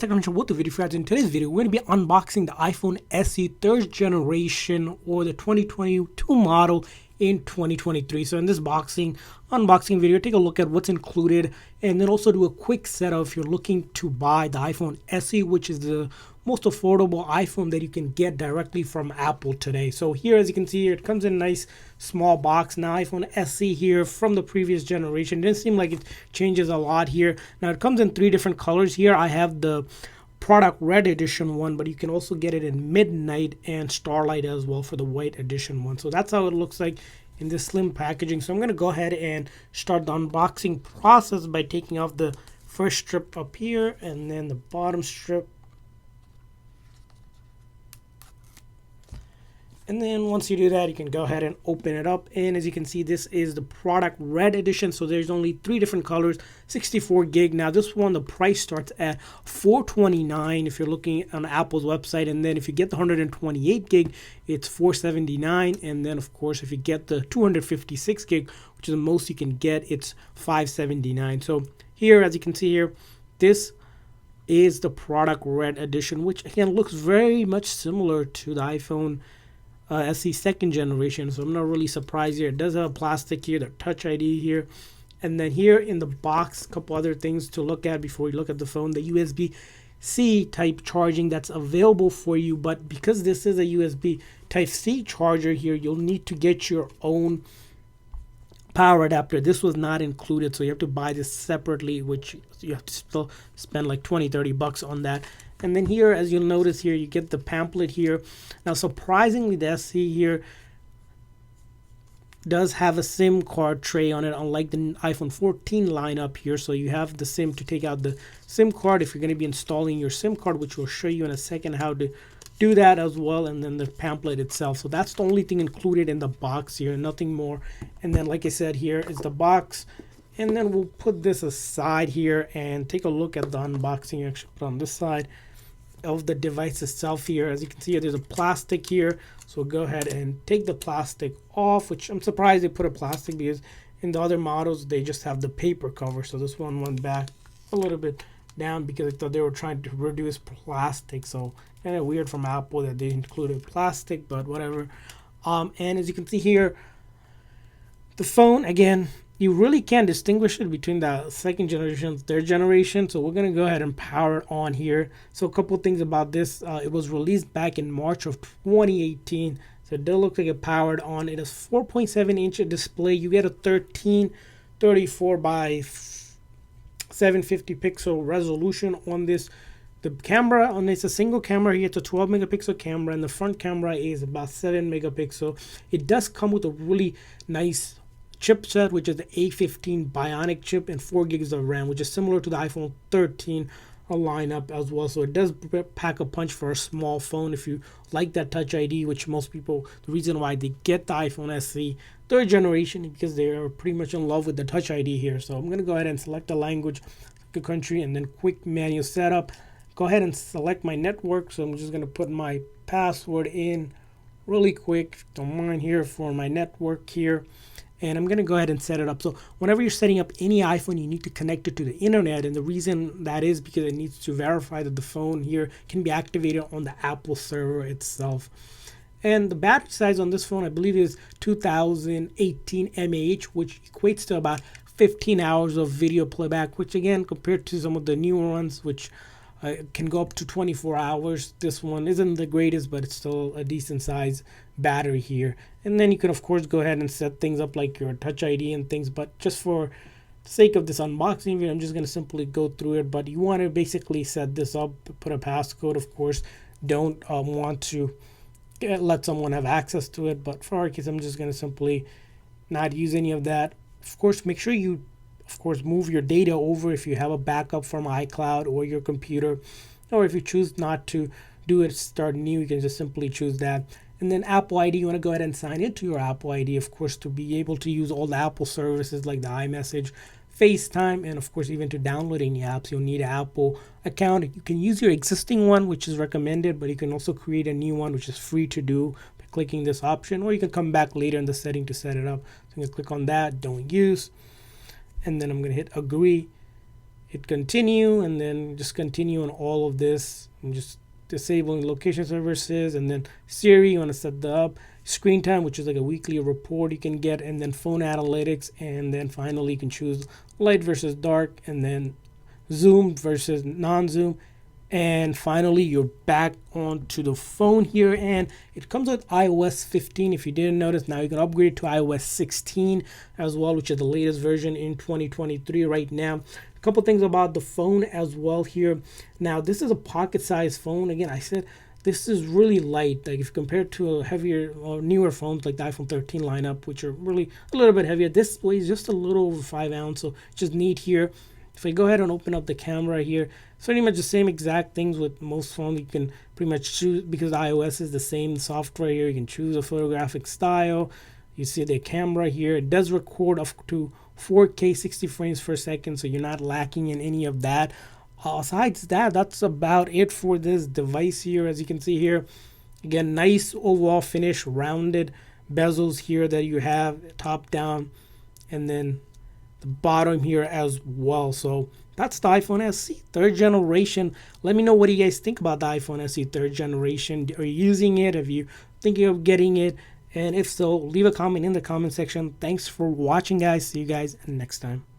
Technology what the video for in today's video we're going to be unboxing the iPhone SE 3rd generation or the 2022 model in 2023. So in this unboxing video, take a look at what's included and then also do a quick setup if you're looking to buy the iPhone SE, which is the most affordable iPhone that you can get directly from Apple today. So here, as you can see here, it comes in a nice small box. Now iPhone SE here from the previous generation, didn't seem like it changes a lot here. Now it comes in 3 different colors. Here I have the product red edition one, but you can also get it in midnight and starlight as well for the white edition one. So that's how it looks like in this slim packaging. So I'm going to go ahead and start the unboxing process by taking off the first strip up here and then the bottom strip. And then once you do that, you can go ahead and open it up. And as you can see, this is the product red edition. So there's only 3 different colors, 64 gig. Now this one, the price starts at $429 if you're looking on Apple's website. And then if you get the 128 gig, it's $479. And then of course, if you get the 256 gig, which is the most you can get, it's $579. So here, as you can see here, this is the product red edition, which again looks very much similar to the iPhone SE 2nd generation, so I'm not really surprised here. It does have a plastic here, the Touch ID here, and then here in the box, a couple other things to look at before you look at the phone. The USB-C type charging that's available for you, but because this is a USB Type-C charger here, you'll need to get your own power adapter. This was not included, so you have to buy this separately, which you have to still spend like $20-30 on that. And then here, as you'll notice here, you get the pamphlet here. Now surprisingly, the SE here does have a SIM card tray on it, unlike the iPhone 14 lineup here. So you have the SIM to take out the SIM card if you're going to be installing your SIM card, which we'll show you in a second how to do that as well. And then the pamphlet itself. So that's the only thing included in the box here, nothing more. And then like I said, here is the box. And then we'll put this aside here and take a look at the unboxing. Actually put on this side of the device itself here. As you can see, there's a plastic here, so we'll go ahead and take the plastic off, which I'm surprised they put a plastic because in the other models they just have the paper cover. So this one went back a little bit down because I thought they were trying to reduce plastic. So kind of weird from Apple that they included plastic, but whatever. And as you can see here, the phone, again, you really can't distinguish it between the 2nd generation, 3rd generation. So we're going to go ahead and power it on here. So a couple of things about this. It was released back in March of 2018. So it does look like it powered on. It is 4.7-inch display. You get a 1334 by 750 pixel resolution on this. The camera on this, a single camera here. It's a 12 megapixel camera, and the front camera is about 7 megapixel. It does come with a really nice chipset, which is the A15 Bionic chip and 4 gigs of RAM, which is similar to the iPhone 13 lineup as well. So it does pack a punch for a small phone if you like that Touch ID, which most people, the reason why they get the iPhone SE 3rd generation is because they are pretty much in love with the Touch ID here. So I'm going to go ahead and select the language, the country, and then quick manual setup. Go ahead and select my network. So I'm just going to put my password in really quick. Don't mind here for my network here. And I'm going to go ahead and set it up. So whenever you're setting up any iPhone, you need to connect it to the internet. And the reason that is because it needs to verify that the phone here can be activated on the Apple server itself. And the battery size on this phone, I believe, is 2018 mAh, which equates to about 15 hours of video playback, which again, compared to some of the newer ones, which can go up to 24 hours. This one isn't the greatest, but it's still a decent size battery here. And then you can of course go ahead and set things up like your Touch ID and things, but just for the sake of this unboxing video, I'm just going to simply go through it. But you want to basically set this up, put a passcode. Of course, don't want to let someone have access to it, but for our case, I'm just going to simply not use any of that. Of course, make sure you move your data over if you have a backup from iCloud or your computer, or if you choose not to do it, start new, you can just simply choose that. And then Apple ID, you want to go ahead and sign into your Apple ID, of course, to be able to use all the Apple services like the iMessage, FaceTime, and of course, even to download any apps, you'll need an Apple account. You can use your existing one, which is recommended, but you can also create a new one, which is free to do by clicking this option, or you can come back later in the setting to set it up. So you can click on that, don't use. And then I'm going to hit agree, hit continue, and then just continue on all of this, and just disabling location services, and then Siri, you want to set the up, screen time, which is like a weekly report you can get, and then phone analytics, and then finally you can choose light versus dark, and then zoom versus non-zoom, and finally you're back onto the phone here, and it comes with iOS 15. If you didn't notice, now you can upgrade to iOS 16 as well, which is the latest version in 2023 right now. A couple things about the phone as well here. Now this is a pocket-sized phone. Again, I said this is really light, like if compared to a heavier or newer phones like the iPhone 13 lineup, which are really a little bit heavier. This weighs just a little over 5 ounces, so just neat here. If I go ahead and open up the camera here, it's pretty much the same exact things with most phones. You can pretty much choose, because iOS is the same software here, you can choose a photographic style. You see the camera here. It does record up to 4K 60 frames per second, so you're not lacking in any of that. Besides that, that's about it for this device here. As you can see here, again, nice overall finish, rounded bezels here that you have top down, and then the bottom here as well. So that's the iPhone SE 3rd generation. Let me know what you guys think about the iPhone SE 3rd generation. Are you using it? Are you thinking of getting it? And if so, leave a comment in the comment section. Thanks for watching, guys. See you guys next time.